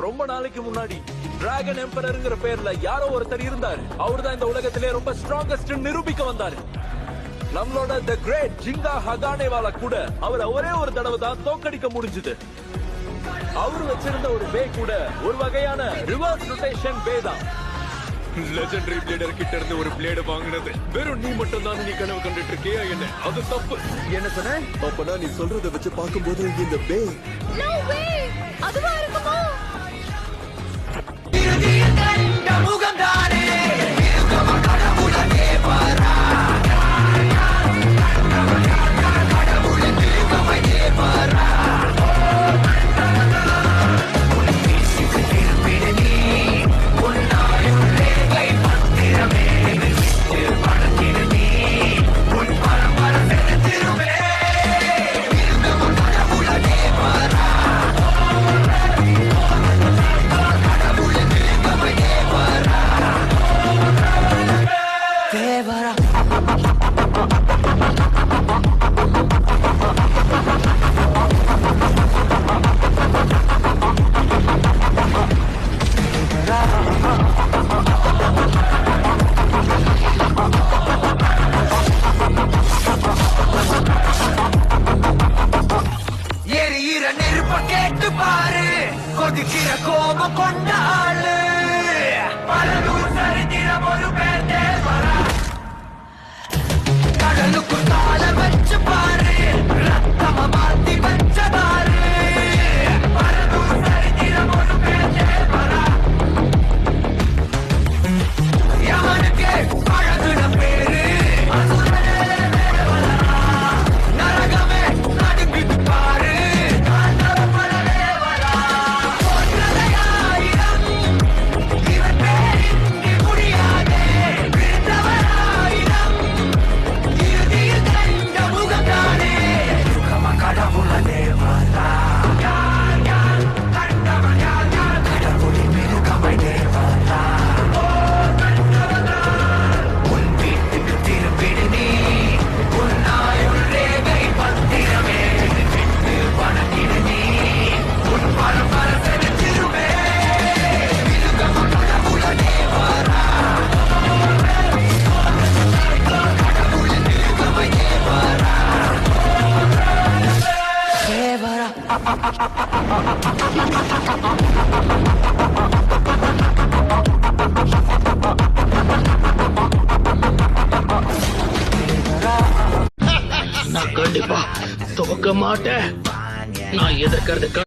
ரொம்ப நாளைக்கு முன்னாடி டிராகன் எம்பரர்ங்கிற பேர்ல யாரோ ஒருத்தர் இருந்தாரு. அவர்தான் இந்த உலகத்திலே ரொம்ப ஸ்ட்ராங்கஸ்ட் நிரூபிக்க வந்தாரு. நம்மளோட தி கிரேட் ஜிங்கா ஹகானேவால கூட அவரை ஒரே ஒரு தடவை தான் தோக்கடிக்க முடிஞ்சது. அவர் வச்சிருந்த ஒரு பே கூட ஒரு வகையான ரிவர்ஸ் ரொட்டேஷன் பே தான். லெஜெண்டரி பிளேடர் கிட்ட இருந்து ஒரு பிளேடு வாங்கினது வெறும் நீ மட்டும் தான். நீ கனவு கண்டுட்டு இருக்கியா என்ன? அது தப்பு. என்ன சொன்ன? அப்பனா நீ சொல்றத வச்சு பாக்கும்போது இந்த பே நோ வே அதுவா இருக்குமோ? கேட்டு பாரு கொதிக்கிற கோபம் கொண்டாளு பலதூர் சரித்திரம் ஒரு பேர் தேவரா கடலுக்கு தாள வச்சு பாரு ரத்தம மாத்தி வச்சதாரு பலதூர் சரித்திரம் ஒரு பேர் தேவரா யாருக்கு அழகுன பேரு நரகமே நடுங்கிட்டு பாரு நான் கண்டிப்பா தோக்க மாட்டேன். நான் எதிர்க்கிறதுக்கு